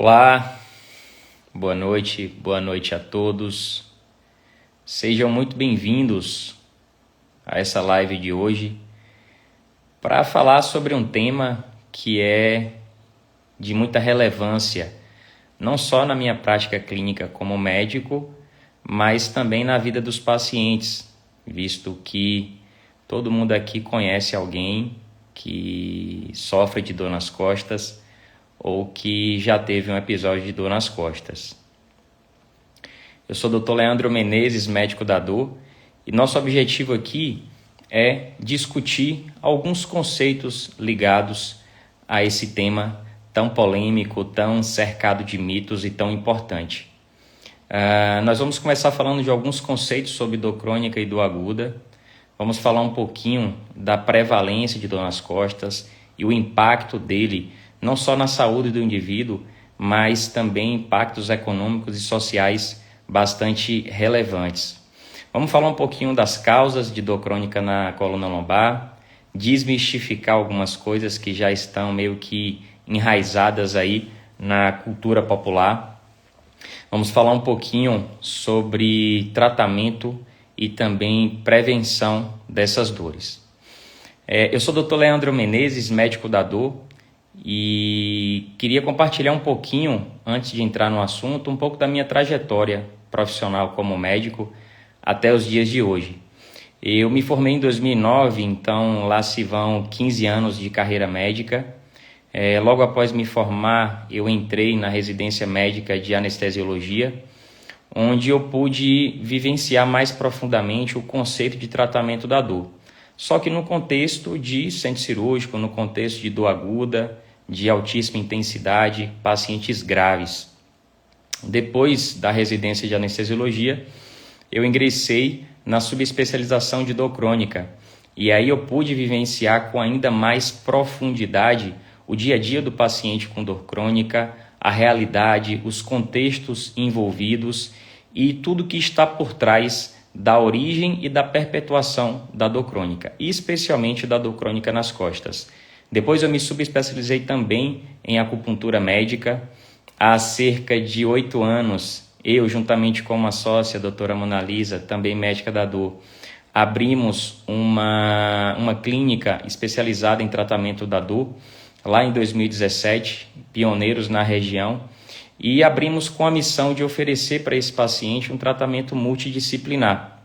Olá, boa noite a todos. Sejam muito bem-vindos a essa live de hoje para falar sobre um tema que é de muita relevância, não só na minha prática clínica como médico, mas também na vida dos pacientes, visto que todo mundo aqui conhece alguém que sofre de dor nas costas ou que já teve um episódio de dor nas costas. Eu sou o Dr. Leandro Menezes, médico da dor, e nosso objetivo aqui é discutir alguns conceitos ligados a esse tema tão polêmico, tão cercado de mitos e tão importante. Nós vamos começar falando de alguns conceitos sobre dor crônica e dor aguda. Vamos falar um pouquinho da prevalência de dor nas costas e o impacto dele não só na saúde do indivíduo, mas também impactos econômicos e sociais bastante relevantes. Vamos falar um pouquinho das causas de dor crônica na coluna lombar, desmistificar algumas coisas que já estão meio que enraizadas aí na cultura popular. Vamos falar um pouquinho sobre tratamento e também prevenção dessas dores. Eu sou o Dr. Leandro Menezes, médico da dor, e queria compartilhar um pouquinho, antes de entrar no assunto, um pouco da minha trajetória profissional como médico até os dias de hoje. Eu me formei em 2009, então lá se vão 15 anos de carreira médica. Logo após me formar, eu entrei na residência médica de anestesiologia, onde eu pude vivenciar mais profundamente o conceito de tratamento da dor. Só que no contexto de centro cirúrgico, no contexto de dor aguda, de altíssima intensidade, pacientes graves. Depois da residência de anestesiologia, eu ingressei na subespecialização de dor crônica. E aí eu pude vivenciar com ainda mais profundidade o dia a dia do paciente com dor crônica, a realidade, os contextos envolvidos e tudo que está por trás da origem e da perpetuação da dor crônica, e especialmente da dor crônica nas costas. Depois eu me subespecializei também em acupuntura médica. Há cerca de 8 anos, eu juntamente com uma sócia, a doutora Mona Lisa, também médica da dor, abrimos uma clínica especializada em tratamento da dor, lá em 2017, pioneiros na região, e abrimos com a missão de oferecer para esse paciente um tratamento multidisciplinar,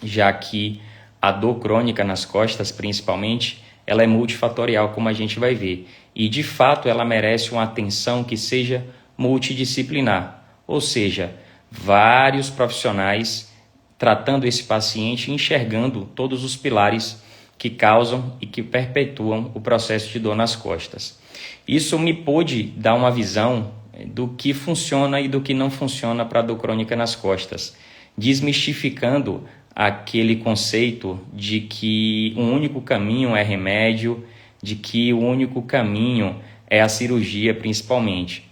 já que a dor crônica nas costas, principalmente, ela é multifatorial, como a gente vai ver, e de fato ela merece uma atenção que seja multidisciplinar, ou seja, vários profissionais tratando esse paciente e enxergando todos os pilares que causam e que perpetuam o processo de dor nas costas. Isso me pôde dar uma visão do que funciona e do que não funciona para a dor crônica nas costas, desmistificando aquele conceito de que um único caminho é remédio, de que o único caminho é a cirurgia principalmente.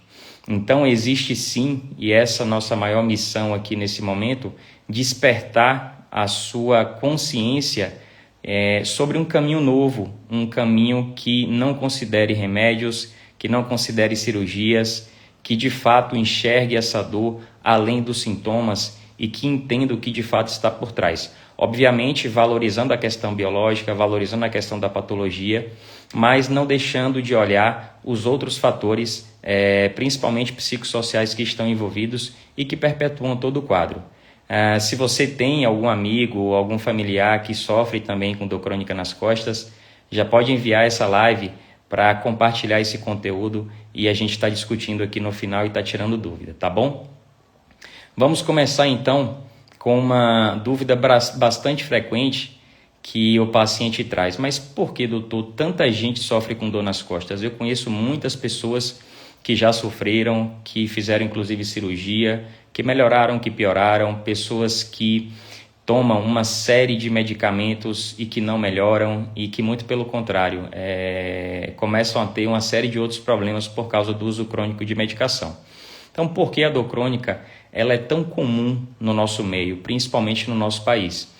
Então existe sim, e essa é a nossa maior missão aqui nesse momento, despertar a sua consciência sobre um caminho novo, um caminho que não considere remédios, que não considere cirurgias, que de fato enxergue essa dor além dos sintomas e que entenda o que de fato está por trás. Obviamente valorizando a questão biológica, valorizando a questão da patologia, mas não deixando de olhar os outros fatores, principalmente psicossociais que estão envolvidos e que perpetuam todo o quadro. Se você tem algum amigo ou algum familiar que sofre também com dor crônica nas costas, já pode enviar essa live para compartilhar esse conteúdo e a gente está discutindo aqui no final e está tirando dúvida, tá bom? Vamos começar então com uma dúvida bastante frequente que o paciente traz. Mas por que, doutor, tanta gente sofre com dor nas costas? Eu conheço muitas pessoas que já sofreram, que fizeram inclusive cirurgia, que melhoraram, que pioraram, pessoas que tomam uma série de medicamentos e que não melhoram e que, muito pelo contrário, começam a ter uma série de outros problemas por causa do uso crônico de medicação. Então, por que a dor crônica ela é tão comum no nosso meio, principalmente no nosso país?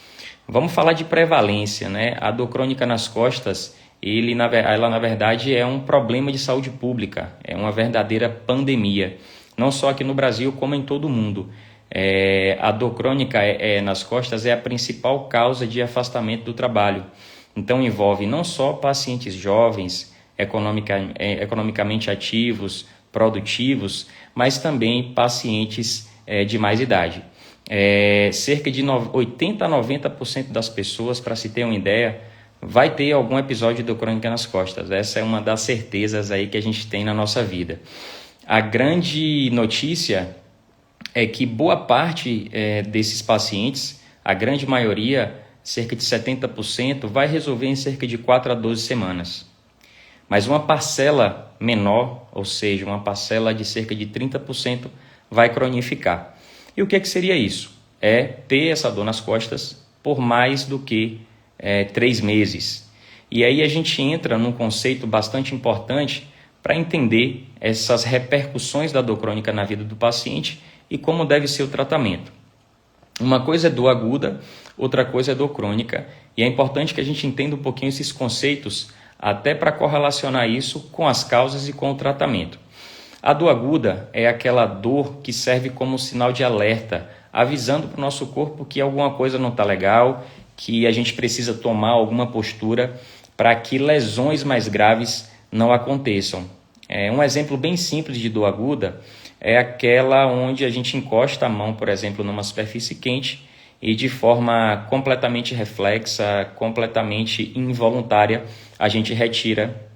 Vamos falar de prevalência, né? A dor crônica nas costas ela na verdade é um problema de saúde pública, é uma verdadeira pandemia, não só aqui no Brasil como em todo o mundo. A dor crônica nas costas é a principal causa de afastamento do trabalho. Então envolve não só pacientes jovens, economicamente ativos, produtivos, mas também pacientes de mais idade. Cerca de 80 a 90% das pessoas, para se ter uma ideia, vai ter algum episódio de dor crônica nas costas. Essa é uma das certezas aí que a gente tem na nossa vida. A grande notícia é que boa parte desses pacientes, a grande maioria, cerca de 70%, vai resolver em cerca de 4 a 12 semanas. Mas uma parcela menor, ou seja, uma parcela de cerca de 30%, vai cronificar. E o que seria isso? É ter essa dor nas costas por mais do que 3 meses. E aí a gente entra num conceito bastante importante para entender essas repercussões da dor crônica na vida do paciente e como deve ser o tratamento. Uma coisa é dor aguda, outra coisa é dor crônica, e é importante que a gente entenda um pouquinho esses conceitos até para correlacionar isso com as causas e com o tratamento. A dor aguda é aquela dor que serve como sinal de alerta, avisando para o nosso corpo que alguma coisa não está legal, que a gente precisa tomar alguma postura para que lesões mais graves não aconteçam. Um exemplo bem simples de dor aguda é aquela onde a gente encosta a mão, por exemplo, numa superfície quente e de forma completamente reflexa, completamente involuntária, a gente retira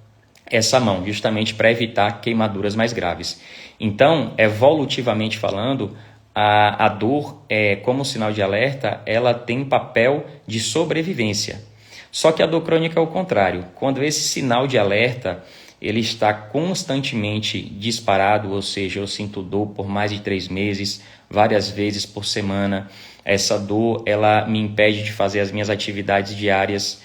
essa mão, justamente para evitar queimaduras mais graves. Então, evolutivamente falando, a dor, como sinal de alerta, ela tem papel de sobrevivência. Só que a dor crônica é o contrário. Quando esse sinal de alerta ele está constantemente disparado, ou seja, eu sinto dor por mais de 3 meses, várias vezes por semana, essa dor ela me impede de fazer as minhas atividades diárias,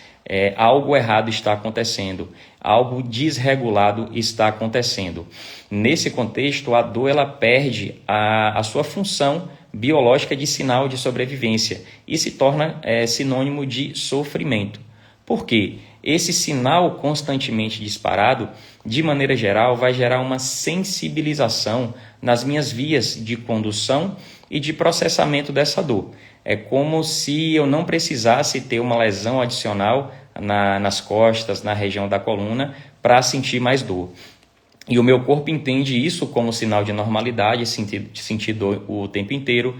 algo errado está acontecendo, algo desregulado está acontecendo. Nesse contexto, a dor ela perde a sua função biológica de sinal de sobrevivência e se torna sinônimo de sofrimento. Por quê? Esse sinal constantemente disparado, de maneira geral, vai gerar uma sensibilização nas minhas vias de condução e de processamento dessa dor. É como se eu não precisasse ter uma lesão adicional nas costas, na região da coluna, para sentir mais dor. E o meu corpo entende isso como sinal de normalidade, sentir dor o tempo inteiro,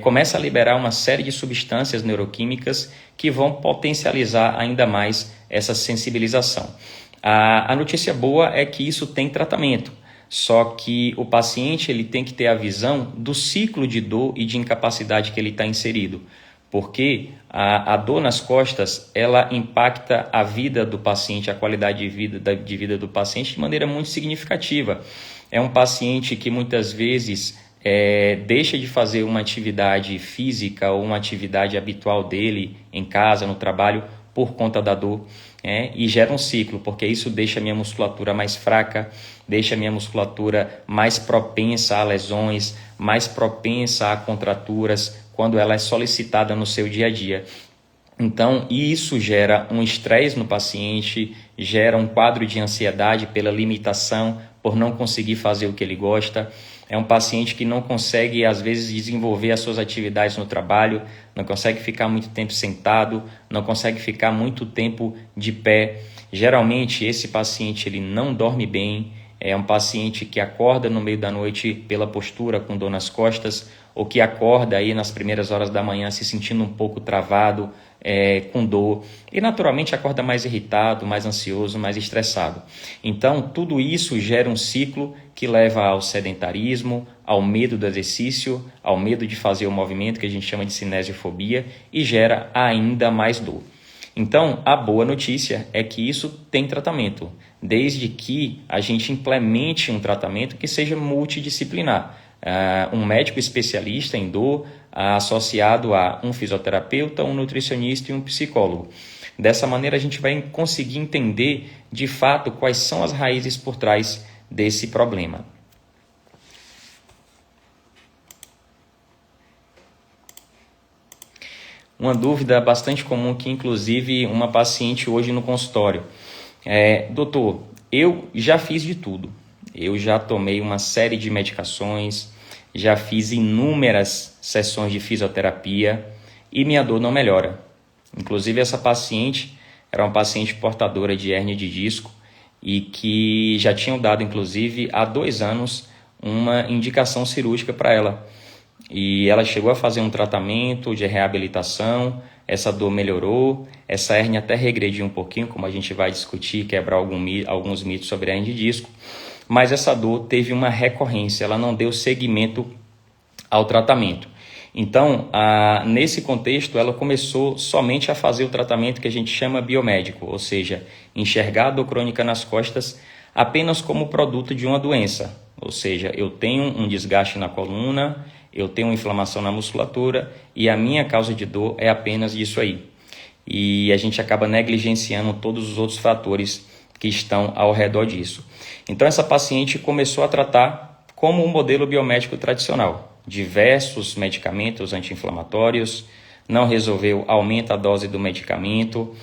começa a liberar uma série de substâncias neuroquímicas que vão potencializar ainda mais essa sensibilização. A notícia boa é que isso tem tratamento, só que o paciente ele tem que ter a visão do ciclo de dor e de incapacidade que ele está inserido, porque a dor nas costas ela impacta a vida do paciente, a qualidade de vida do paciente de maneira muito significativa. É um paciente que muitas vezes deixa de fazer uma atividade física ou uma atividade habitual dele em casa, no trabalho, por conta da dor, e gera um ciclo, porque isso deixa a minha musculatura mais fraca, deixa a minha musculatura mais propensa a lesões, mais propensa a contraturas, quando ela é solicitada no seu dia a dia. Então, isso gera um estresse no paciente, gera um quadro de ansiedade pela limitação, por não conseguir fazer o que ele gosta. É um paciente que não consegue, às vezes, desenvolver as suas atividades no trabalho, não consegue ficar muito tempo sentado, não consegue ficar muito tempo de pé. Geralmente, esse paciente ele não dorme bem, é um paciente que acorda no meio da noite pela postura, com dor nas costas, ou que acorda aí nas primeiras horas da manhã se sentindo um pouco travado, com dor, e naturalmente acorda mais irritado, mais ansioso, mais estressado. Então, tudo isso gera um ciclo que leva ao sedentarismo, ao medo do exercício, ao medo de fazer o movimento, que a gente chama de cinesiofobia, e gera ainda mais dor. Então, a boa notícia é que isso tem tratamento, desde que a gente implemente um tratamento que seja multidisciplinar. Um médico especialista em dor associado a um fisioterapeuta, um nutricionista e um psicólogo. Dessa maneira, a gente vai conseguir entender, de fato, quais são as raízes por trás desse problema. Uma dúvida bastante comum que, inclusive, uma paciente hoje no consultório. Doutor, eu já fiz de tudo. Eu já tomei uma série de medicações, já fiz inúmeras sessões de fisioterapia e minha dor não melhora. Inclusive, essa paciente era uma paciente portadora de hérnia de disco e que já tinham dado, inclusive, há 2 anos, uma indicação cirúrgica para ela. E ela chegou a fazer um tratamento de reabilitação, essa dor melhorou, essa hérnia até regrediu um pouquinho, como a gente vai discutir, quebrar alguns mitos sobre a hérnia de disco, mas essa dor teve uma recorrência, ela não deu seguimento ao tratamento. Então, nesse contexto, ela começou somente a fazer o tratamento que a gente chama biomédico, ou seja, enxergar a dor crônica nas costas apenas como produto de uma doença. Ou seja, eu tenho um desgaste na coluna, eu tenho uma inflamação na musculatura e a minha causa de dor é apenas isso aí. E a gente acaba negligenciando todos os outros fatores que estão ao redor disso. Então, essa paciente começou a tratar como um modelo biomédico tradicional. Diversos medicamentos anti-inflamatórios, não resolveu, aumenta a dose do medicamento,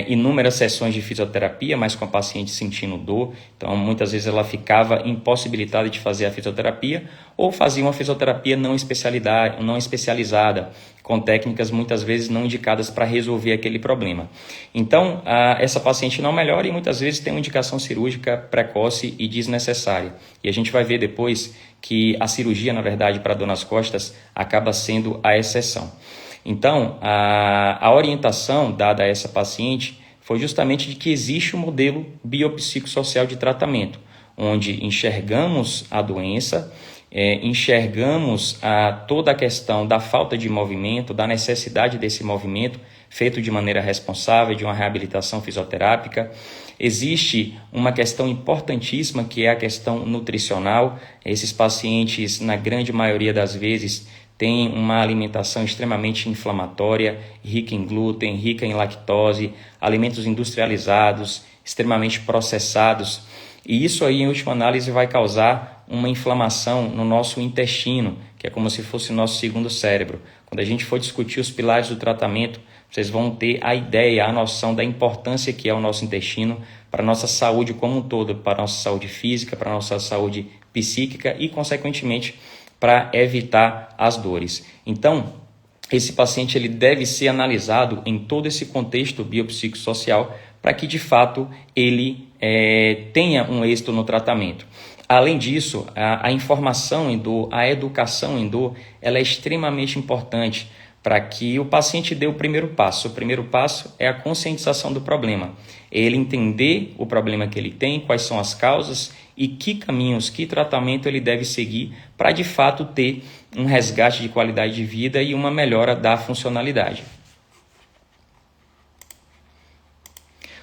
inúmeras sessões de fisioterapia, mas com a paciente sentindo dor, então muitas vezes ela ficava impossibilitada de fazer a fisioterapia ou fazia uma fisioterapia não especializada, com técnicas muitas vezes não indicadas para resolver aquele problema. Então, essa paciente não melhora e muitas vezes tem uma indicação cirúrgica precoce e desnecessária. E a gente vai ver depois que a cirurgia, na verdade, para dor nas costas acaba sendo a exceção. Então, a orientação dada a essa paciente foi justamente de que existe um modelo biopsicossocial de tratamento, onde enxergamos a doença, enxergamos toda a questão da falta de movimento, da necessidade desse movimento feito de maneira responsável, de uma reabilitação fisioterápica. Existe uma questão importantíssima que é a questão nutricional. Esses pacientes, na grande maioria das vezes, tem uma alimentação extremamente inflamatória, rica em glúten, rica em lactose, alimentos industrializados, extremamente processados. E isso aí, em última análise, vai causar uma inflamação no nosso intestino, que é como se fosse o nosso segundo cérebro. Quando a gente for discutir os pilares do tratamento, vocês vão ter a ideia, a noção da importância que é o nosso intestino para a nossa saúde como um todo, para a nossa saúde física, para a nossa saúde psíquica e, consequentemente, para evitar as dores. Então, esse paciente ele deve ser analisado em todo esse contexto biopsicossocial para que, de fato, ele tenha um êxito no tratamento. Além disso, a informação em dor, a educação em dor, ela é extremamente importante para que o paciente dê o primeiro passo. O primeiro passo é a conscientização do problema. Ele entender o problema que ele tem, quais são as causas e que caminhos, que tratamento ele deve seguir para, de fato, ter um resgate de qualidade de vida e uma melhora da funcionalidade.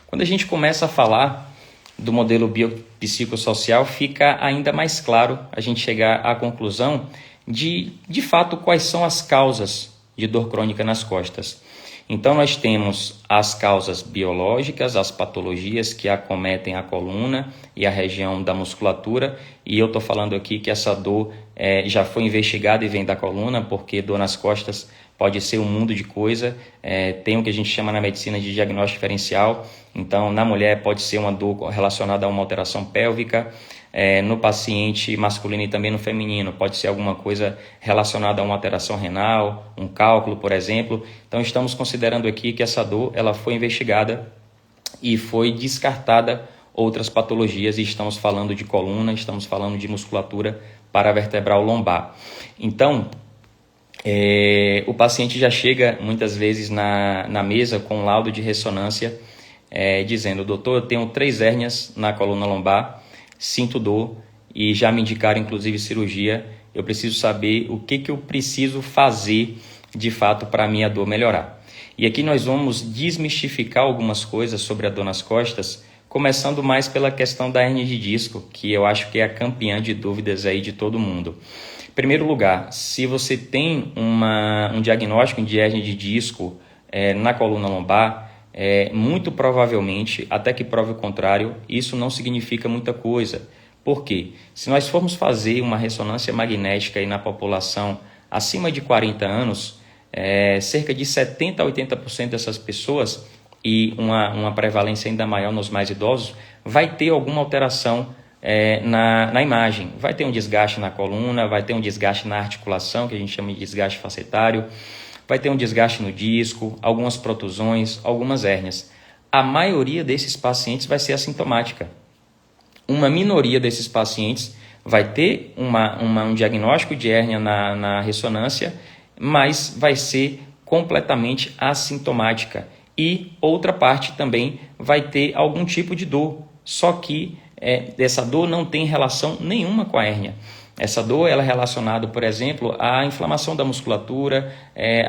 Quando a gente começa a falar do modelo biopsicossocial, fica ainda mais claro a gente chegar à conclusão de fato, quais são as causas de dor crônica nas costas. Então, nós temos as causas biológicas, as patologias que acometem a coluna e a região da musculatura, e eu estou falando aqui que essa dor já foi investigada e vem da coluna, porque dor nas costas pode ser um mundo de coisa, tem o que a gente chama na medicina de diagnóstico diferencial. Então, na mulher pode ser uma dor relacionada a uma alteração pélvica, no paciente masculino e também no feminino pode ser alguma coisa relacionada a uma alteração renal, um cálculo, por exemplo. Então, estamos considerando aqui que essa dor ela foi investigada e foi descartada outras patologias, e estamos falando de coluna, estamos falando de musculatura paravertebral lombar. Então, o paciente já chega muitas vezes na mesa com um laudo de ressonância dizendo: doutor, eu tenho 3 hérnias na coluna lombar, sinto dor e já me indicaram inclusive cirurgia, eu preciso saber o que eu preciso fazer de fato para a minha dor melhorar. E aqui nós vamos desmistificar algumas coisas sobre a dor nas costas, começando mais pela questão da hérnia de disco, que eu acho que é a campeã de dúvidas aí de todo mundo. Em primeiro lugar, se você tem um diagnóstico de hérnia de disco na coluna lombar, muito provavelmente, até que prove o contrário, isso não significa muita coisa. Por quê? Se nós formos fazer uma ressonância magnética aí na população acima de 40 anos, cerca de 70% a 80% dessas pessoas e uma prevalência ainda maior nos mais idosos, vai ter alguma alteração na imagem. Vai ter um desgaste na coluna, vai ter um desgaste na articulação, que a gente chama de desgaste facetário, vai ter um desgaste no disco, algumas protusões, algumas hérnias. A maioria desses pacientes vai ser assintomática. Uma minoria desses pacientes vai ter um diagnóstico de hérnia na ressonância, mas vai ser completamente assintomática. E outra parte também vai ter algum tipo de dor, só que essa dor não tem relação nenhuma com a hérnia. Essa dor ela é relacionada, por exemplo, à inflamação da musculatura,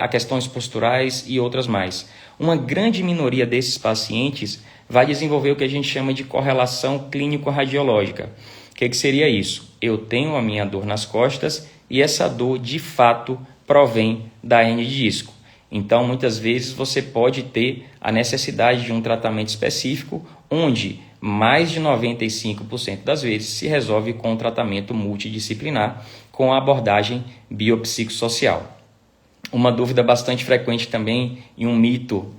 a questões posturais e outras mais. Uma grande minoria desses pacientes vai desenvolver o que a gente chama de correlação clínico-radiológica. O que seria isso? Eu tenho a minha dor nas costas e essa dor, de fato, provém da hérnia de disco. Então, muitas vezes, você pode ter a necessidade de um tratamento específico, onde mais de 95% das vezes se resolve com um tratamento multidisciplinar, com a abordagem biopsicossocial. Uma dúvida bastante frequente também e um mito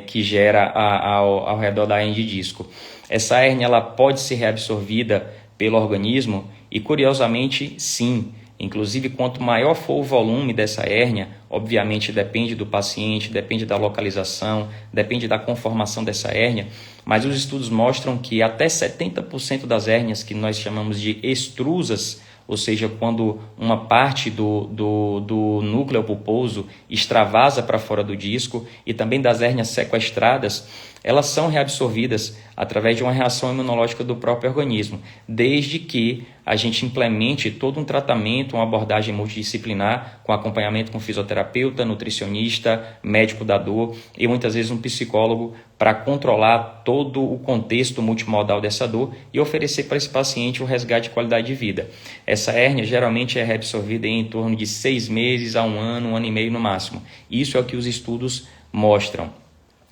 que gera ao redor da hérnia de disco. Essa hérnia ela pode ser reabsorvida pelo organismo? E curiosamente, sim. Inclusive, quanto maior for o volume dessa hérnia, obviamente depende do paciente, depende da localização, depende da conformação dessa hérnia, mas os estudos mostram que até 70% das hérnias que nós chamamos de extrusas, ou seja, quando uma parte do núcleo pulposo extravasa para fora do disco, e também das hérnias sequestradas, elas são reabsorvidas através de uma reação imunológica do próprio organismo, desde que a gente implemente todo um tratamento, uma abordagem multidisciplinar, com acompanhamento com fisioterapeuta, nutricionista, médico da dor e muitas vezes um psicólogo para controlar todo o contexto multimodal dessa dor e oferecer para esse paciente o resgate de qualidade de vida. Essa hérnia geralmente é reabsorvida em torno de 6 meses a 1 ano e meio no máximo. Isso é o que os estudos mostram.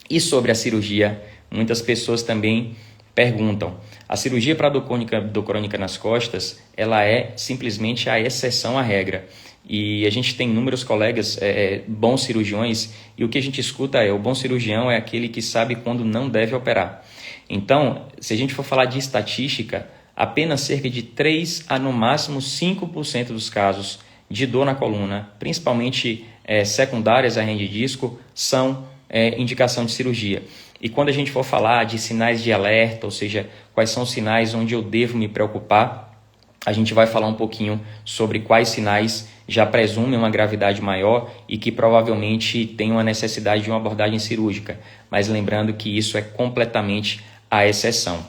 E sobre a cirurgia, muitas pessoas também perguntam. A cirurgia para dor crônica nas costas, ela é simplesmente a exceção à regra. E a gente tem inúmeros colegas bons cirurgiões, e o que a gente escuta o bom cirurgião é aquele que sabe quando não deve operar. Então, se a gente for falar de estatística, apenas cerca de 3 a no máximo 5% dos casos de dor na coluna, principalmente secundárias à hérnia de disco, são indicação de cirurgia. E quando a gente for falar de sinais de alerta, ou seja, quais são os sinais onde eu devo me preocupar, a gente vai falar um pouquinho sobre quais sinais já presumem uma gravidade maior e que provavelmente tem uma necessidade de uma abordagem cirúrgica. Mas lembrando que isso é completamente a exceção.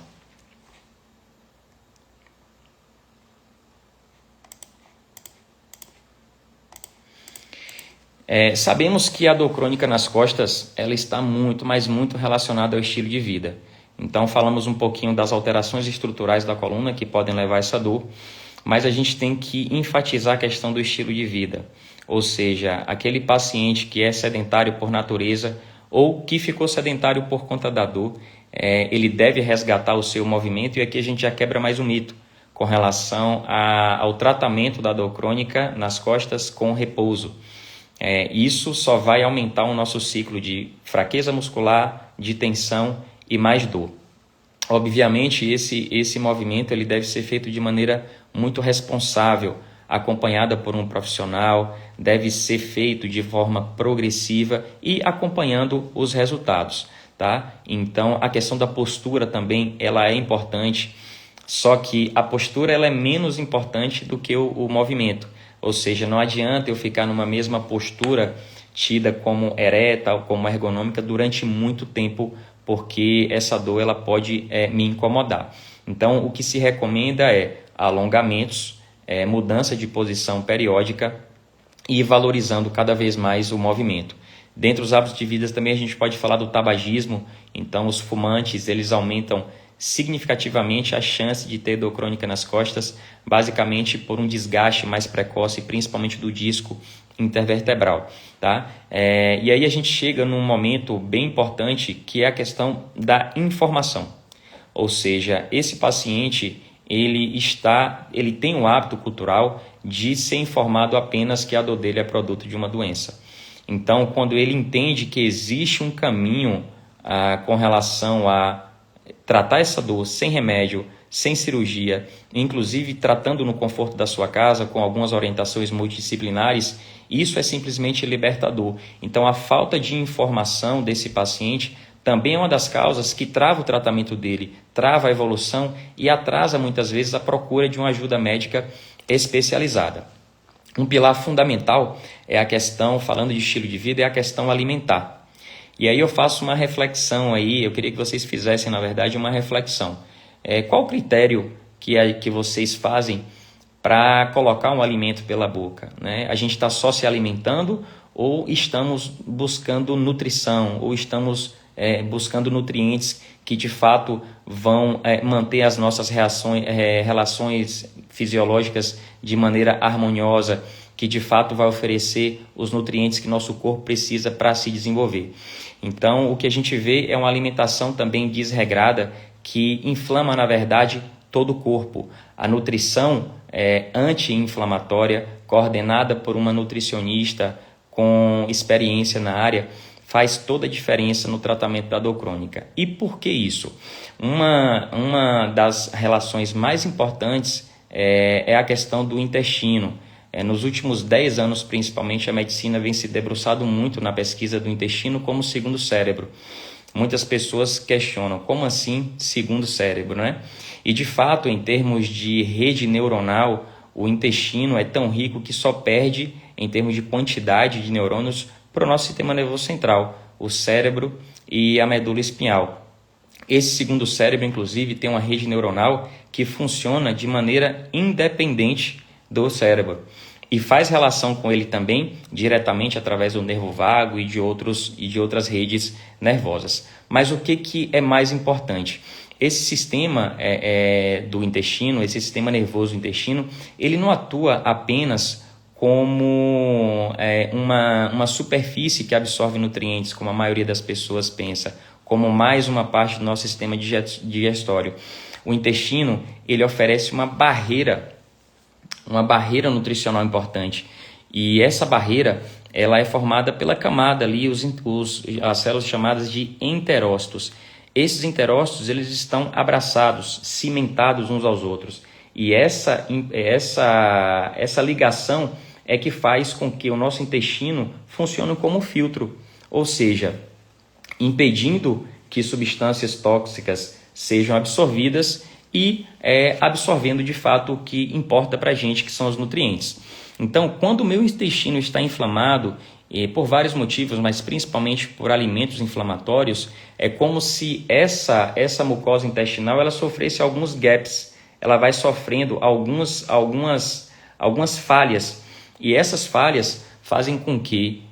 Sabemos que a dor crônica nas costas ela está muito, mas muito relacionada ao estilo de vida. Então falamos um pouquinho das alterações estruturais da coluna que podem levar a essa dor, mas a gente tem que enfatizar a questão do estilo de vida. Ou seja, aquele paciente que é sedentário por natureza ou que ficou sedentário por conta da dor, ele deve resgatar o seu movimento, e aqui a gente já quebra mais um mito com relação ao tratamento da dor crônica nas costas com repouso. Isso só vai aumentar o nosso ciclo de fraqueza muscular, de tensão e mais dor. Obviamente, esse movimento ele deve ser feito de maneira muito responsável, acompanhada por um profissional, deve ser feito de forma progressiva e acompanhando os resultados, tá? Então, a questão da postura também ela é importante, só que a postura ela é menos importante do que o movimento. Ou seja, não adianta eu ficar numa mesma postura tida como ereta ou como ergonômica durante muito tempo, porque essa dor ela pode me incomodar. Então, o que se recomenda é alongamentos, mudança de posição periódica e valorizando cada vez mais o movimento. Dentre os hábitos de vida também a gente pode falar do tabagismo. Então, os fumantes eles aumentam significativamente a chance de ter dor crônica nas costas, basicamente por um desgaste mais precoce, principalmente do disco intervertebral, tá? E aí a gente chega num momento bem importante, que é a questão da informação. Ou seja, esse paciente ele tem o hábito cultural de ser informado apenas que a dor dele é produto de uma doença. Então, quando ele entende que existe um caminho com relação a tratar essa dor sem remédio, sem cirurgia, inclusive tratando no conforto da sua casa com algumas orientações multidisciplinares, isso é simplesmente libertador. Então, a falta de informação desse paciente também é uma das causas que trava o tratamento dele, trava a evolução e atrasa muitas vezes a procura de uma ajuda médica especializada. Um pilar fundamental é a questão, falando de estilo de vida, é a questão alimentar. E aí eu faço uma reflexão aí, eu queria que vocês fizessem, na verdade, uma reflexão. Qual o critério que vocês fazem para colocar um alimento pela boca, né? A gente está só se alimentando ou estamos buscando nutrição, ou estamos buscando nutrientes que de fato vão manter as nossas relações fisiológicas de maneira harmoniosa, que de fato vai oferecer os nutrientes que nosso corpo precisa para se desenvolver. Então, o que a gente vê é uma alimentação também desregrada que inflama, na verdade, todo o corpo. A nutrição anti-inflamatória, coordenada por uma nutricionista com experiência na área, faz toda a diferença no tratamento da dor crônica. E por que isso? Uma das relações mais importantes é a questão do intestino. Nos últimos 10 anos, principalmente, a medicina vem se debruçado muito na pesquisa do intestino como segundo cérebro. Muitas pessoas questionam, como assim segundo cérebro, né? E de fato, em termos de rede neuronal, o intestino é tão rico que só perde, em termos de quantidade de neurônios, para o nosso sistema nervoso central, o cérebro e a medula espinhal. Esse segundo cérebro, inclusive, tem uma rede neuronal que funciona de maneira independente do cérebro e faz relação com ele também diretamente através do nervo vago e de outras redes nervosas. Mas o que é mais importante? Esse sistema do intestino, esse sistema nervoso do intestino, ele não atua apenas como uma superfície que absorve nutrientes, como a maioria das pessoas pensa, como mais uma parte do nosso sistema digestório. O intestino, ele oferece uma barreira nutricional importante. E essa barreira, ela é formada pela camada ali, as células chamadas de enterócitos. Esses enterócitos, eles estão abraçados, cimentados uns aos outros. E essa ligação é que faz com que o nosso intestino funcione como filtro, ou seja, impedindo que substâncias tóxicas sejam absorvidas e absorvendo de fato o que importa para a gente, que são os nutrientes. Então, quando o meu intestino está inflamado, por vários motivos, mas principalmente por alimentos inflamatórios, é como se essa mucosa intestinal ela sofresse alguns gaps, ela vai sofrendo algumas falhas, e essas falhas fazem com que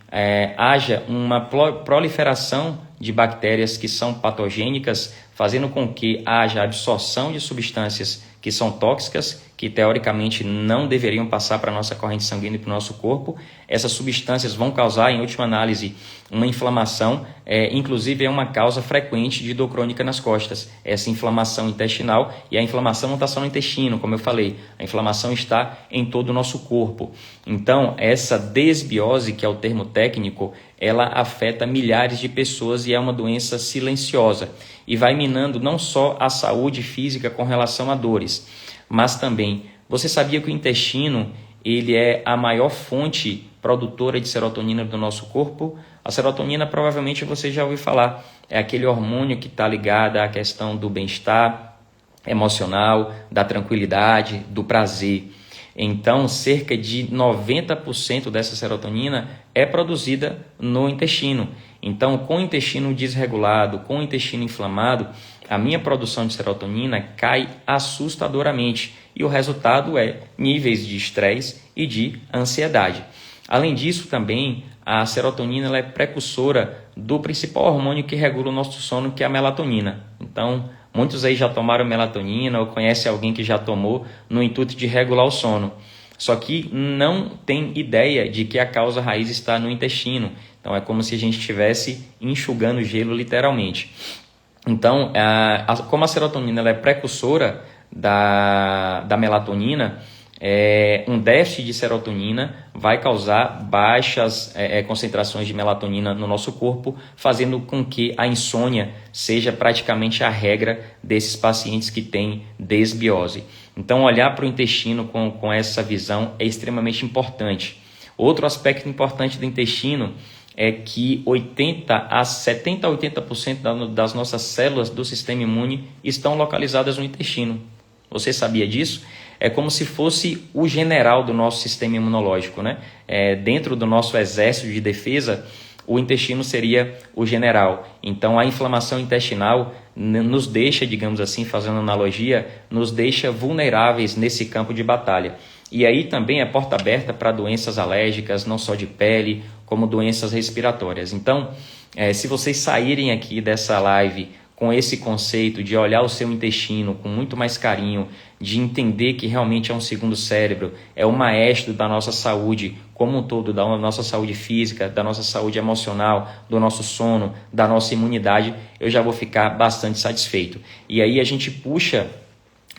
haja uma proliferação de bactérias que são patogênicas, fazendo com que haja absorção de substâncias que são tóxicas, que teoricamente não deveriam passar para a nossa corrente sanguínea e para o nosso corpo. Essas substâncias vão causar, em última análise, uma inflamação, inclusive é uma causa frequente de dor crônica nas costas, essa inflamação intestinal, e a inflamação não está só no intestino, como eu falei, a inflamação está em todo o nosso corpo. Então, essa desbiose, que é o termo técnico, ela afeta milhares de pessoas e é uma doença silenciosa e vai minando não só a saúde física com relação a dores, mas também, você sabia que o intestino ele é a maior fonte produtora de serotonina do nosso corpo? A serotonina provavelmente você já ouviu falar, é aquele hormônio que está ligado à questão do bem-estar emocional, da tranquilidade, do prazer. Então, cerca de 90% dessa serotonina é produzida no intestino. Então, com o intestino desregulado, com o intestino inflamado, a minha produção de serotonina cai assustadoramente e o resultado é níveis de estresse e de ansiedade. Além disso, também, a serotonina ela é precursora do principal hormônio que regula o nosso sono, que é a melatonina. Então, muitos aí já tomaram melatonina ou conhecem alguém que já tomou no intuito de regular o sono. Só que não tem ideia de que a causa raiz está no intestino. Então é como se a gente estivesse enxugando gelo literalmente. Então, como a serotonina ela é precursora da melatonina, Um déficit de serotonina vai causar baixas concentrações de melatonina no nosso corpo, fazendo com que a insônia seja praticamente a regra desses pacientes que têm desbiose. Então, olhar para o intestino com essa visão é extremamente importante. Outro aspecto importante do intestino é que 70% a 80% das nossas células do sistema imune estão localizadas no intestino. Você sabia disso? É como se fosse o general do nosso sistema imunológico, né? Dentro do nosso exército de defesa, o intestino seria o general. Então, a inflamação intestinal nos deixa, digamos assim, fazendo analogia, nos deixa vulneráveis nesse campo de batalha. E aí também é porta aberta para doenças alérgicas, não só de pele, como doenças respiratórias. Então, se vocês saírem aqui dessa live com esse conceito de olhar o seu intestino com muito mais carinho, de entender que realmente é um segundo cérebro, é o maestro da nossa saúde como um todo, da nossa saúde física, da nossa saúde emocional, do nosso sono, da nossa imunidade, eu já vou ficar bastante satisfeito. E aí a gente puxa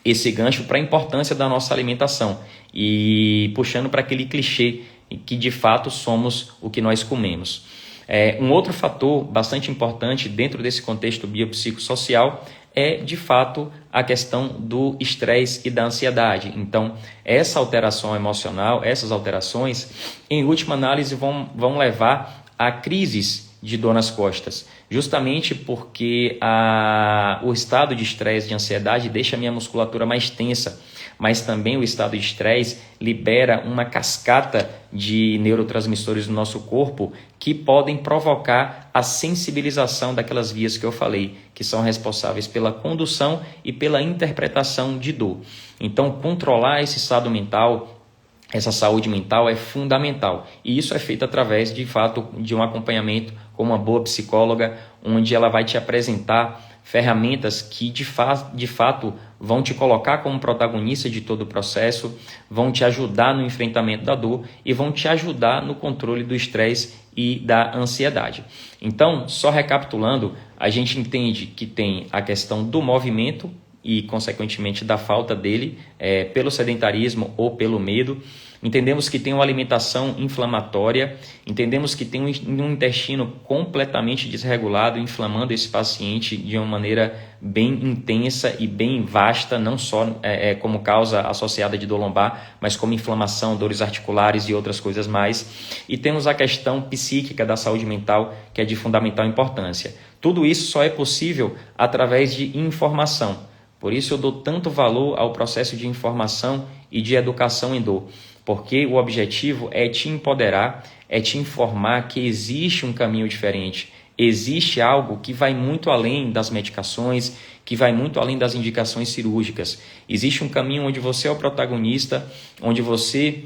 esse gancho para a importância da nossa alimentação e puxando para aquele clichê que de fato somos o que nós comemos. Um outro fator bastante importante dentro desse contexto biopsicossocial é, de fato, a questão do estresse e da ansiedade. Então, essa alteração emocional, essas alterações, em última análise, vão levar a crises de dor nas costas, justamente porque o estado de estresse, de ansiedade, deixa a minha musculatura mais tensa, mas também o estado de estresse libera uma cascata de neurotransmissores no nosso corpo que podem provocar a sensibilização daquelas vias que eu falei, que são responsáveis pela condução e pela interpretação de dor. Então, controlar esse estado mental, essa saúde mental é fundamental. E isso é feito através, de fato, de um acompanhamento com uma boa psicóloga, onde ela vai te apresentar ferramentas que de fato vão te colocar como protagonista de todo o processo, vão te ajudar no enfrentamento da dor e vão te ajudar no controle do estresse e da ansiedade. Então, só recapitulando, a gente entende que tem a questão do movimento e, consequentemente, da falta dele, pelo sedentarismo ou pelo medo. Entendemos que tem uma alimentação inflamatória, entendemos que tem um intestino completamente desregulado, inflamando esse paciente de uma maneira bem intensa e bem vasta, não só como causa associada de dor lombar, mas como inflamação, dores articulares e outras coisas mais. E temos a questão psíquica da saúde mental, que é de fundamental importância. Tudo isso só é possível através de informação. Por isso eu dou tanto valor ao processo de informação e de educação em dor, porque o objetivo é te empoderar, é te informar que existe um caminho diferente, existe algo que vai muito além das medicações, que vai muito além das indicações cirúrgicas. Existe um caminho onde você é o protagonista, onde você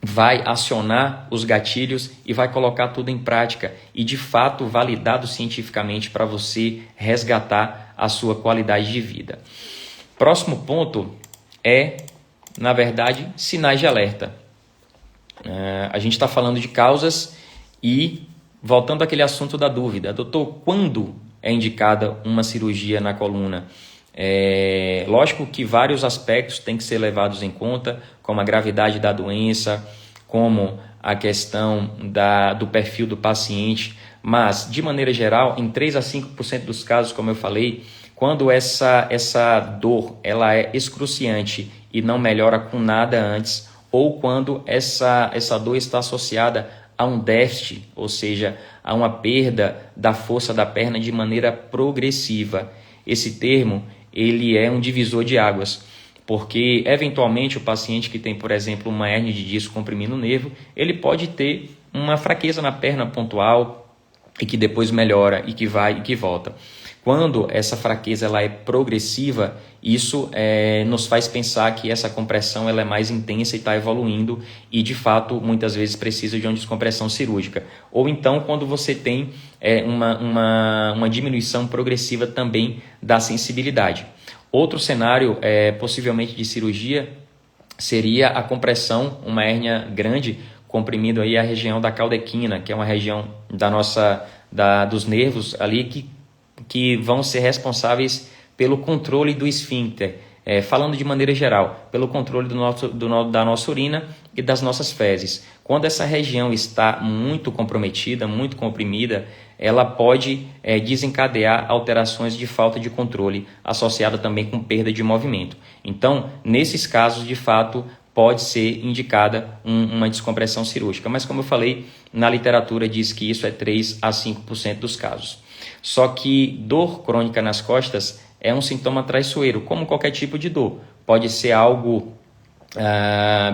vai acionar os gatilhos e vai colocar tudo em prática e, de fato, validado cientificamente para você resgatar a sua qualidade de vida. Próximo ponto é, na verdade, sinais de alerta. A gente está falando de causas e, voltando àquele assunto da dúvida, doutor, quando é indicada uma cirurgia na coluna? Lógico que vários aspectos têm que ser levados em conta, como a gravidade da doença, como a questão do perfil do paciente, mas, de maneira geral, em 3 a 5% dos casos, como eu falei, quando essa dor ela é excruciante e não melhora com nada antes, ou quando essa dor está associada a um déficit, ou seja, a uma perda da força da perna de maneira progressiva. Esse termo ele é um divisor de águas, porque eventualmente o paciente que tem, por exemplo, uma hérnia de disco comprimindo o nervo, ele pode ter uma fraqueza na perna pontual e que depois melhora e que vai e que volta. Quando essa fraqueza ela é progressiva, isso nos faz pensar que essa compressão ela é mais intensa e está evoluindo e, de fato, muitas vezes precisa de uma descompressão cirúrgica. Ou então, quando você tem uma diminuição progressiva também da sensibilidade. Outro cenário, possivelmente de cirurgia, seria a compressão, uma hérnia grande, comprimindo aí a região da caldequina, que é uma região dos nervos ali que vão ser responsáveis pelo controle do esfíncter, falando de maneira geral, pelo controle da nossa urina e das nossas fezes. Quando essa região está muito comprometida, muito comprimida, ela pode desencadear alterações de falta de controle, associada também com perda de movimento. Então, nesses casos, de fato, pode ser indicada uma descompressão cirúrgica. Mas, como eu falei, na literatura diz que isso é 3 a 5% dos casos. Só que dor crônica nas costas é um sintoma traiçoeiro, como qualquer tipo de dor. Pode ser algo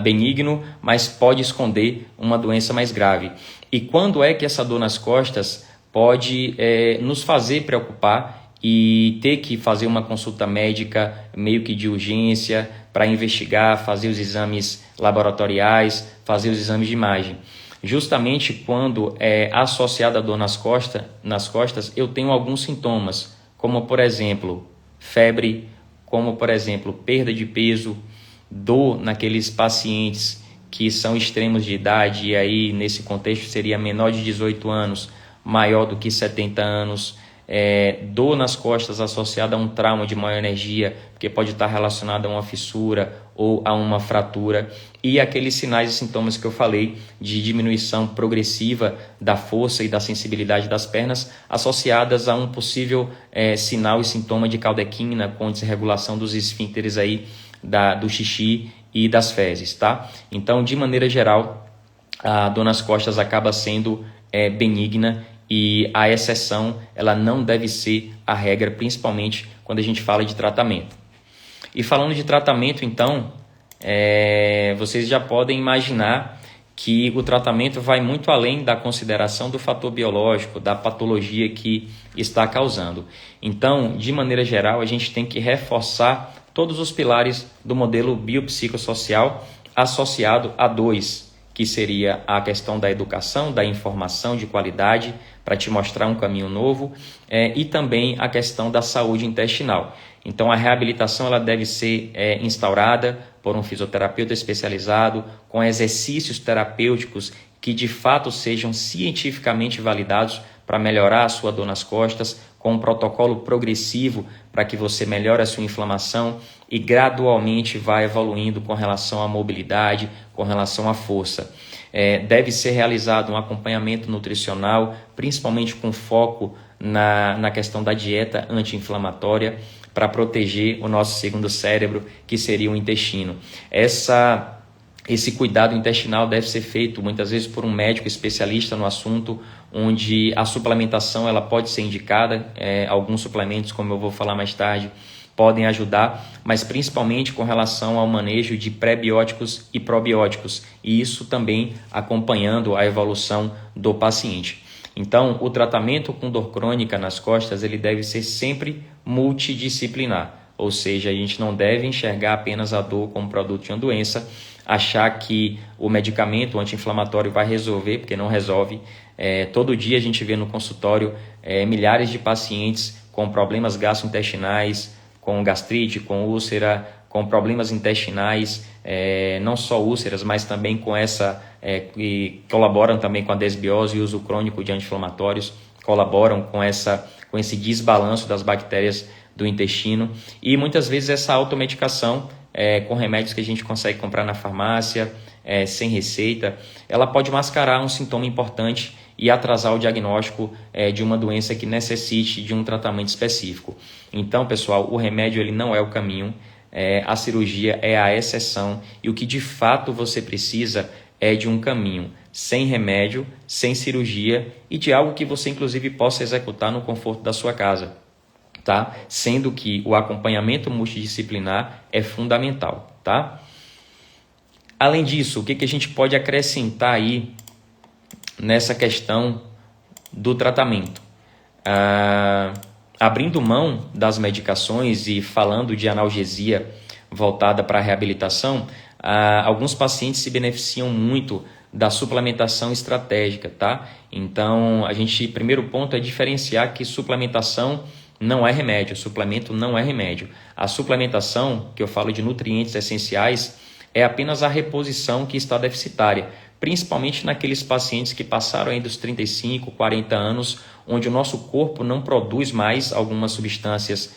benigno, mas pode esconder uma doença mais grave. E quando é que essa dor nas costas pode nos fazer preocupar e ter que fazer uma consulta médica meio que de urgência para investigar, fazer os exames laboratoriais, fazer os exames de imagem? Justamente quando é associada a dor nas costas, eu tenho alguns sintomas, como por exemplo, febre, como por exemplo, perda de peso, dor naqueles pacientes que são extremos de idade, e aí nesse contexto seria menor de 18 anos, maior do que 70 anos, dor nas costas associada a um trauma de maior energia, porque pode estar relacionado a uma fissura ou a uma fratura, e aqueles sinais e sintomas que eu falei de diminuição progressiva da força e da sensibilidade das pernas, associadas a um possível sinal e sintoma de caldequina, com desregulação dos esfíncteres aí do xixi e das fezes, tá? Então, de maneira geral, a dor nas costas acaba sendo benigna, e a exceção ela não deve ser a regra, principalmente quando a gente fala de tratamento. E falando de tratamento, então, vocês já podem imaginar que o tratamento vai muito além da consideração do fator biológico, da patologia que está causando. Então, de maneira geral, a gente tem que reforçar todos os pilares do modelo biopsicossocial associado a 2, que seria a questão da educação, da informação de qualidade, para te mostrar um caminho novo, e também a questão da saúde intestinal. Então, a reabilitação ela deve ser instaurada por um fisioterapeuta especializado, com exercícios terapêuticos que de fato sejam cientificamente validados para melhorar a sua dor nas costas, com um protocolo progressivo para que você melhore a sua inflamação e gradualmente vá evoluindo com relação à mobilidade, com relação à força. Deve ser realizado um acompanhamento nutricional, principalmente com foco na questão da dieta anti-inflamatória, para proteger o nosso segundo cérebro, que seria o intestino. Esse cuidado intestinal deve ser feito muitas vezes por um médico especialista no assunto, onde a suplementação ela pode ser indicada, alguns suplementos, como eu vou falar mais tarde, podem ajudar, mas principalmente com relação ao manejo de pré-bióticos e probióticos, e isso também acompanhando a evolução do paciente. Então, o tratamento com dor crônica nas costas ele deve ser sempre multidisciplinar, ou seja, a gente não deve enxergar apenas a dor como produto de uma doença, achar que o medicamento anti-inflamatório vai resolver, porque não resolve. Todo dia a gente vê no consultório milhares de pacientes com problemas gastrointestinais, com gastrite, com úlcera, com problemas intestinais, não só úlceras, mas também com que colaboram também com a desbiose e uso crônico de anti-inflamatórios, colaboram com esse desbalanço das bactérias do intestino, e muitas vezes essa automedicação com remédios que a gente consegue comprar na farmácia, sem receita, ela pode mascarar um sintoma importante e atrasar o diagnóstico de uma doença que necessite de um tratamento específico. Então, pessoal, o remédio ele não é o caminho, a cirurgia é a exceção, e o que de fato você precisa é de um caminho sem remédio, sem cirurgia e de algo que você inclusive possa executar no conforto da sua casa, tá? Sendo que o acompanhamento multidisciplinar é fundamental, tá? Além disso, o que a gente pode acrescentar aí nessa questão do tratamento? Abrindo mão das medicações e falando de analgesia voltada para a reabilitação, alguns pacientes se beneficiam muito da suplementação estratégica, tá? Então, primeiro ponto é diferenciar que suplementação não é remédio, suplemento não é remédio. A suplementação, que eu falo de nutrientes essenciais, é apenas a reposição que está deficitária, principalmente naqueles pacientes que passaram aí dos 35, 40 anos, onde o nosso corpo não produz mais algumas substâncias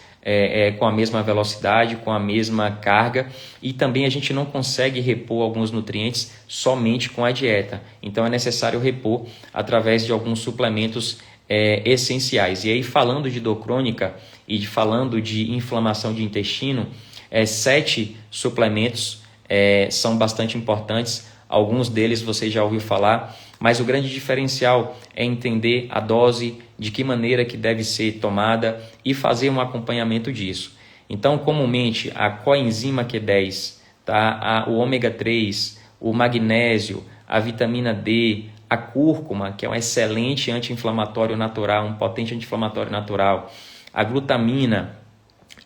com a mesma velocidade, com a mesma carga, e também a gente não consegue repor alguns nutrientes somente com a dieta. Então é necessário repor através de alguns suplementos essenciais. E aí, falando de dor crônica e falando de inflamação de intestino, 7 suplementos são bastante importantes. Alguns deles você já ouviu falar, mas o grande diferencial é entender a dose, de que maneira que deve ser tomada e fazer um acompanhamento disso. Então, comumente, a coenzima Q10, tá? O ômega 3, o magnésio, a vitamina D, a cúrcuma, que é um excelente anti-inflamatório natural, um potente anti-inflamatório natural, a glutamina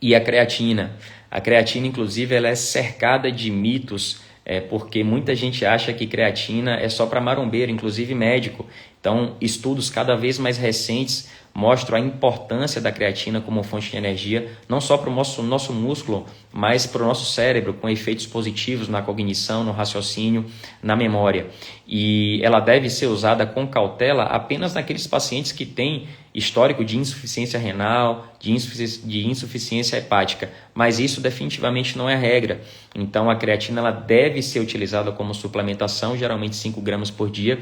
e a creatina. A creatina, inclusive, ela é cercada de mitos, porque muita gente acha que creatina é só para marombeiro, inclusive médico. Então, estudos cada vez mais recentes mostram a importância da creatina como fonte de energia, não só para o nosso músculo, mas para o nosso cérebro, com efeitos positivos na cognição, no raciocínio, na memória. E ela deve ser usada com cautela apenas naqueles pacientes que têm histórico de insuficiência renal, de insuficiência hepática, mas isso definitivamente não é a regra. Então a creatina ela deve ser utilizada como suplementação, geralmente 5 gramas por dia,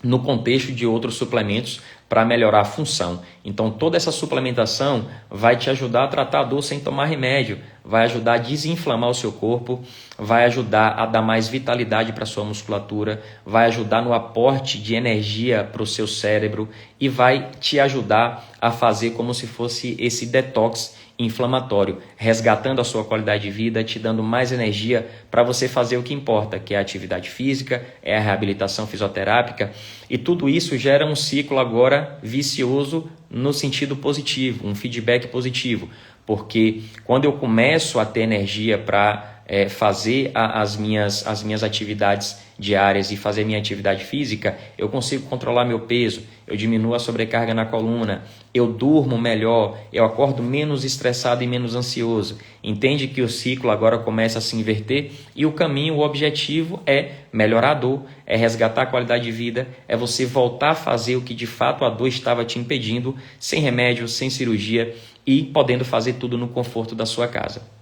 no contexto de outros suplementos para melhorar a função. Então toda essa suplementação vai te ajudar a tratar a dor sem tomar remédio, vai ajudar a desinflamar o seu corpo, vai ajudar a dar mais vitalidade para a sua musculatura, vai ajudar no aporte de energia para o seu cérebro e vai te ajudar a fazer como se fosse esse detox inflamatório, resgatando a sua qualidade de vida, te dando mais energia para você fazer o que importa, que é a atividade física, é a reabilitação fisioterápica, e tudo isso gera um ciclo agora vicioso no sentido positivo, um feedback positivo, porque quando eu começo a ter energia para fazer as minhas atividades diárias e fazer minha atividade física, eu consigo controlar meu peso, eu diminuo a sobrecarga na coluna, eu durmo melhor, eu acordo menos estressado e menos ansioso. Entende que o ciclo agora começa a se inverter e o caminho, o objetivo é melhorar a dor, é resgatar a qualidade de vida, é você voltar a fazer o que de fato a dor estava te impedindo, sem remédio, sem cirurgia e podendo fazer tudo no conforto da sua casa.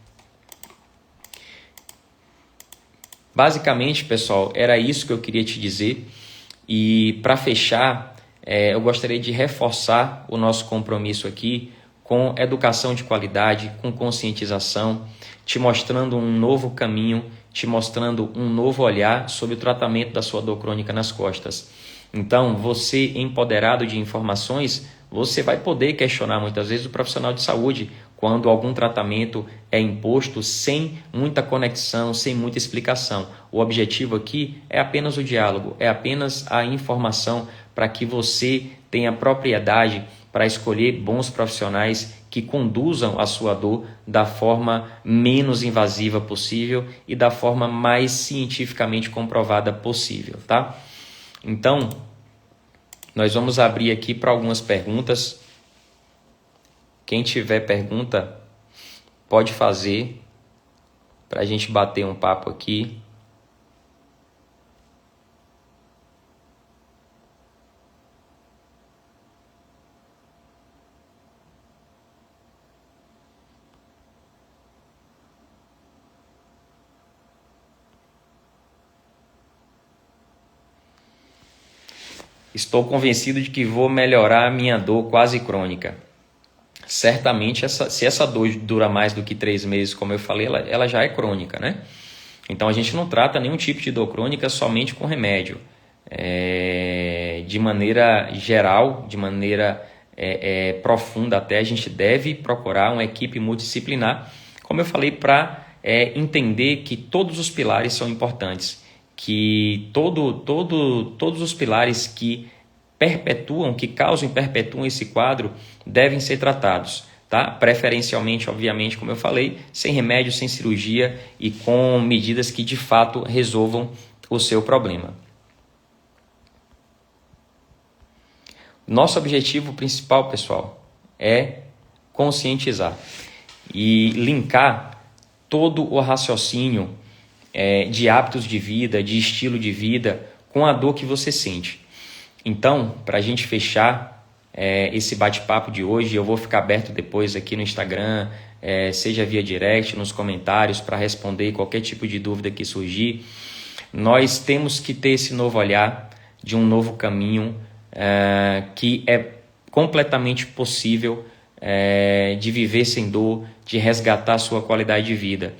Basicamente, pessoal, era isso que eu queria te dizer. E para fechar, eu gostaria de reforçar o nosso compromisso aqui com educação de qualidade, com conscientização, te mostrando um novo caminho, te mostrando um novo olhar sobre o tratamento da sua dor crônica nas costas. Então, você empoderado de informações, você vai poder questionar muitas vezes o profissional de saúde quando algum tratamento é imposto sem muita conexão, sem muita explicação. O objetivo aqui é apenas o diálogo, é apenas a informação para que você tenha propriedade para escolher bons profissionais que conduzam a sua dor da forma menos invasiva possível e da forma mais cientificamente comprovada possível, tá? Então, nós vamos abrir aqui para algumas perguntas. Quem tiver pergunta, pode fazer para a gente bater um papo aqui. Estou convencido de que vou melhorar a minha dor quase crônica. Certamente, se essa dor dura mais do que 3 meses, como eu falei, ela já é crônica, né? Então, a gente não trata nenhum tipo de dor crônica somente com remédio. De maneira geral, de maneira profunda até, a gente deve procurar uma equipe multidisciplinar, como eu falei, para entender que todos os pilares são importantes, que todos os pilares que perpetuam esse quadro devem ser tratados, tá? Preferencialmente, obviamente, como eu falei, sem remédio, sem cirurgia e com medidas que de fato resolvam o seu problema. Nosso objetivo principal, pessoal, é conscientizar e linkar todo o raciocínio de hábitos de vida, de estilo de vida, com a dor que você sente. Então, para a gente fechar, esse bate-papo de hoje. Eu vou ficar aberto depois aqui no Instagram, seja via direct, nos comentários, para responder qualquer tipo de dúvida que surgir. Nós temos que ter esse novo olhar de um novo caminho que é completamente possível de viver sem dor, de resgatar a sua qualidade de vida.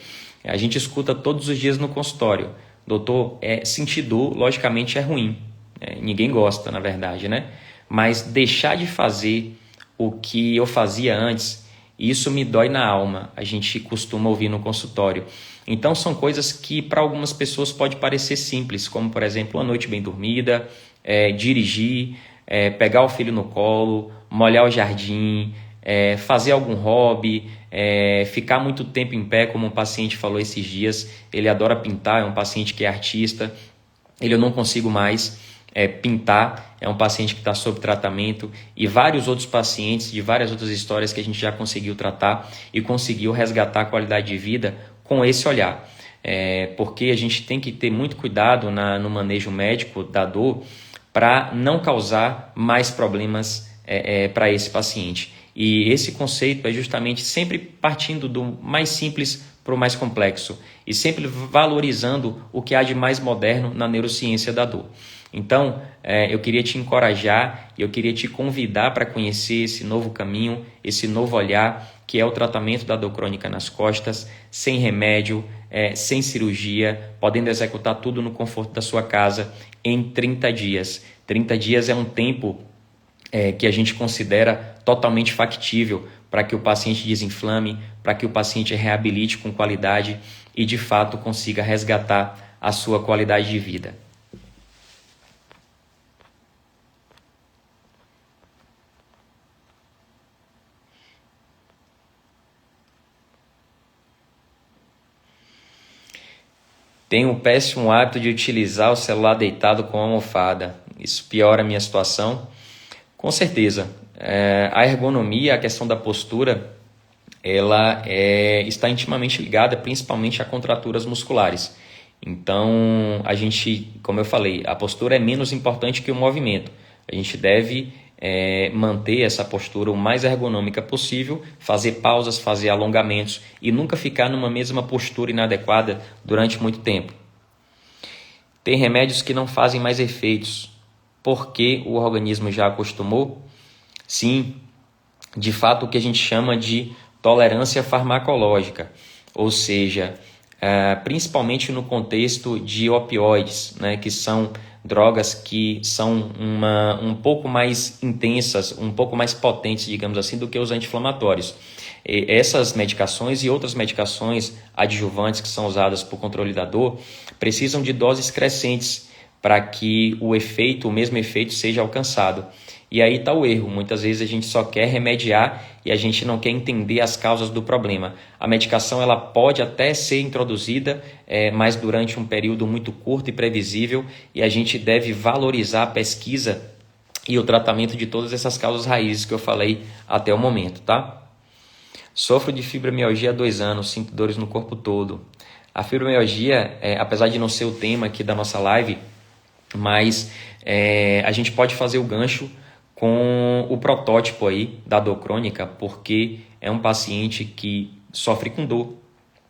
A gente escuta todos os dias no consultório: doutor, sentir dor, logicamente, é ruim. Ninguém gosta, na verdade, né? Mas deixar de fazer o que eu fazia antes, isso me dói na alma. A gente costuma ouvir no consultório. Então, são coisas que para algumas pessoas pode parecer simples, como, por exemplo, uma noite bem dormida, dirigir, pegar o filho no colo, molhar o jardim, fazer algum hobby, ficar muito tempo em pé, como um paciente falou esses dias. Ele adora pintar, é um paciente que é artista. Eu não consigo mais pintar, é um paciente que está sob tratamento, e vários outros pacientes de várias outras histórias que a gente já conseguiu tratar e conseguiu resgatar a qualidade de vida com esse olhar. Porque a gente tem que ter muito cuidado no manejo médico da dor para não causar mais problemas para esse paciente. E esse conceito é justamente sempre partindo do mais simples para o mais complexo e sempre valorizando o que há de mais moderno na neurociência da dor. Então, eu queria te encorajar e eu queria te convidar para conhecer esse novo caminho, esse novo olhar, que é o tratamento da dor crônica nas costas, sem remédio, sem cirurgia, podendo executar tudo no conforto da sua casa em 30 dias. 30 dias é um tempo que a gente considera totalmente factível para que o paciente desinflame, para que o paciente reabilite com qualidade e, de fato, consiga resgatar a sua qualidade de vida. Tenho o péssimo hábito de utilizar o celular deitado com a almofada. Isso piora a minha situação? Com certeza. A ergonomia, a questão da postura, ela está intimamente ligada principalmente a contraturas musculares. Então, a gente, como eu falei, a postura é menos importante que o movimento. A gente deve manter essa postura o mais ergonômica possível, fazer pausas, fazer alongamentos e nunca ficar numa mesma postura inadequada durante muito tempo. Tem remédios que não fazem mais efeitos porque o organismo já acostumou? Sim, de fato, o que a gente chama de tolerância farmacológica, ou seja, principalmente no contexto de opioides, né, que são drogas que são um pouco mais intensas, um pouco mais potentes, digamos assim, do que os anti-inflamatórios. Essas medicações e outras medicações adjuvantes que são usadas para o controle da dor precisam de doses crescentes para que o mesmo efeito seja alcançado. E aí está o erro. Muitas vezes a gente só quer remediar e a gente não quer entender as causas do problema. A medicação ela pode até ser introduzida, mas durante um período muito curto e previsível, e a gente deve valorizar a pesquisa e o tratamento de todas essas causas raízes que eu falei até o momento, tá? Sofro de fibromialgia há 2 anos, sinto dores no corpo todo. A fibromialgia, apesar de não ser o tema aqui da nossa live, mas a gente pode fazer o gancho com o protótipo aí da dor crônica, porque é um paciente que sofre com dor,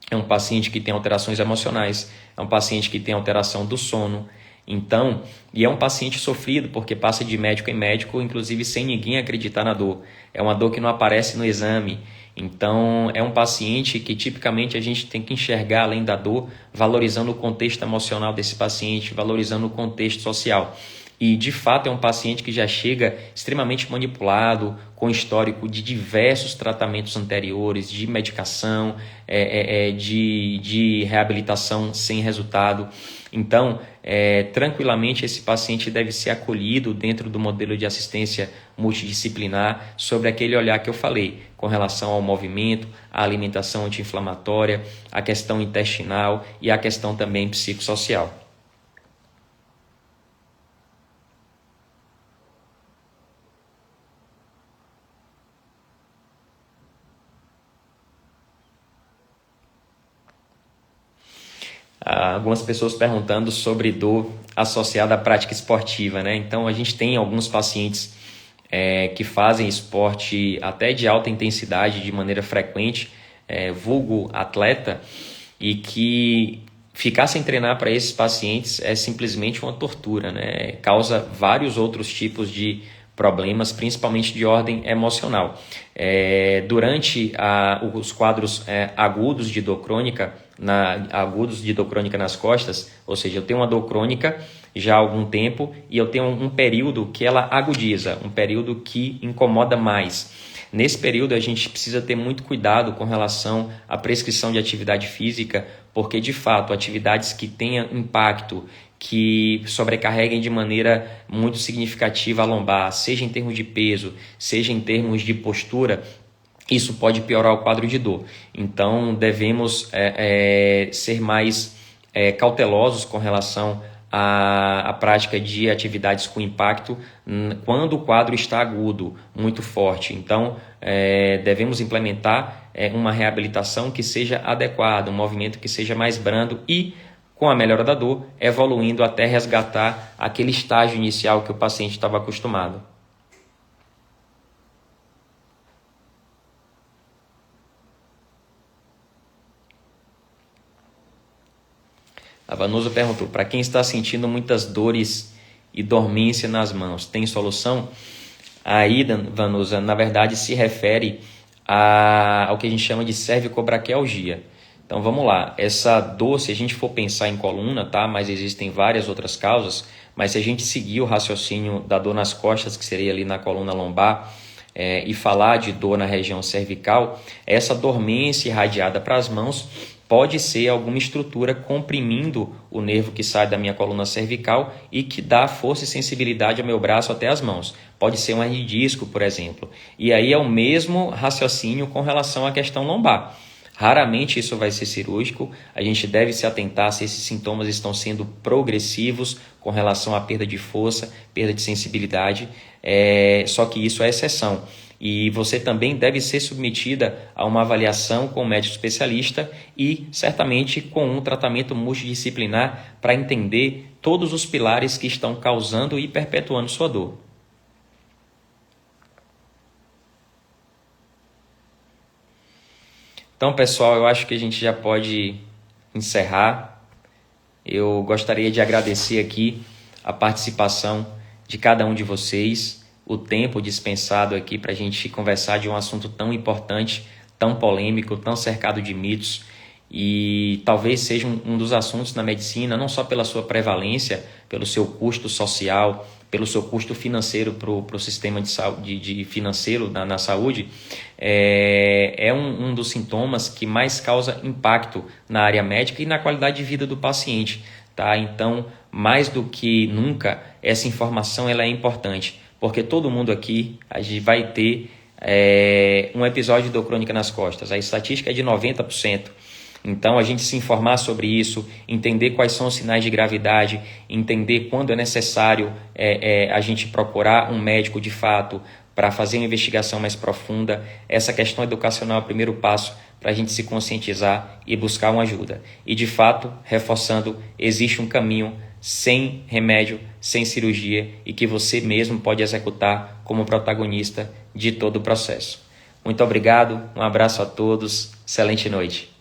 é um paciente que tem alterações emocionais, é um paciente que tem alteração do sono. Então, e é um paciente sofrido porque passa de médico em médico, inclusive sem ninguém acreditar na dor. É uma dor que não aparece no exame. Então, é um paciente que tipicamente a gente tem que enxergar além da dor, valorizando o contexto emocional desse paciente, valorizando o contexto social. E, de fato, é um paciente que já chega extremamente manipulado, com histórico de diversos tratamentos anteriores, de medicação, de reabilitação sem resultado. Então, tranquilamente, esse paciente deve ser acolhido dentro do modelo de assistência multidisciplinar sobre aquele olhar que eu falei, com relação ao movimento, à alimentação anti-inflamatória, a questão intestinal e a questão também psicossocial. Algumas pessoas perguntando sobre dor associada à prática esportiva, né? Então, a gente tem alguns pacientes que fazem esporte até de alta intensidade de maneira frequente, vulgo atleta, e que ficar sem treinar para esses pacientes é simplesmente uma tortura, né? Causa vários outros tipos de problemas, principalmente de ordem emocional. Durante os quadros agudos de dor crônica, nas costas, ou seja, eu tenho uma dor crônica já há algum tempo e eu tenho um período que ela agudiza, um período que incomoda mais. Nesse período a gente precisa ter muito cuidado com relação à prescrição de atividade física, porque de fato atividades que tenham impacto, que sobrecarreguem de maneira muito significativa a lombar, seja em termos de peso, seja em termos de postura, isso pode piorar o quadro de dor. Então devemos ser mais cautelosos com relação à prática de atividades com impacto quando o quadro está agudo, muito forte. Então devemos implementar uma reabilitação que seja adequada, um movimento que seja mais brando e, com a melhora da dor, evoluindo até resgatar aquele estágio inicial que o paciente estava acostumado. A Vanusa perguntou: para quem está sentindo muitas dores e dormência nas mãos, tem solução? Aí, Vanusa, na verdade se refere ao que a gente chama de cervicobraquialgia. Então vamos lá, essa dor, se a gente for pensar em coluna, tá? Mas existem várias outras causas, mas se a gente seguir o raciocínio da dor nas costas, que seria ali na coluna lombar, e falar de dor na região cervical, essa dormência irradiada para as mãos pode ser alguma estrutura comprimindo o nervo que sai da minha coluna cervical e que dá força e sensibilidade ao meu braço até as mãos. Pode ser um hernia de disco, por exemplo. E aí é o mesmo raciocínio com relação à questão lombar. Raramente isso vai ser cirúrgico, a gente deve se atentar se esses sintomas estão sendo progressivos com relação à perda de força, perda de sensibilidade, só que isso é exceção. E você também deve ser submetida a uma avaliação com um médico especialista e certamente com um tratamento multidisciplinar para entender todos os pilares que estão causando e perpetuando sua dor. Então, pessoal, eu acho que a gente já pode encerrar. Eu gostaria de agradecer aqui a participação de cada um de vocês, o tempo dispensado aqui para a gente conversar de um assunto tão importante, tão polêmico, tão cercado de mitos, e talvez seja um dos assuntos na medicina, não só pela sua prevalência, pelo seu custo social, pelo seu custo financeiro para o sistema de saúde, financeiro na saúde, é um dos sintomas que mais causa impacto na área médica e na qualidade de vida do paciente. Tá? Então, mais do que nunca, essa informação ela é importante, porque todo mundo aqui a gente vai ter um episódio de dor crônica nas costas. A estatística é de 90%. Então, a gente se informar sobre isso, entender quais são os sinais de gravidade, entender quando é necessário a gente procurar um médico de fato para fazer uma investigação mais profunda. Essa questão educacional é o primeiro passo para a gente se conscientizar e buscar uma ajuda. E, de fato, reforçando, existe um caminho sem remédio, sem cirurgia e que você mesmo pode executar como protagonista de todo o processo. Muito obrigado, um abraço a todos, excelente noite.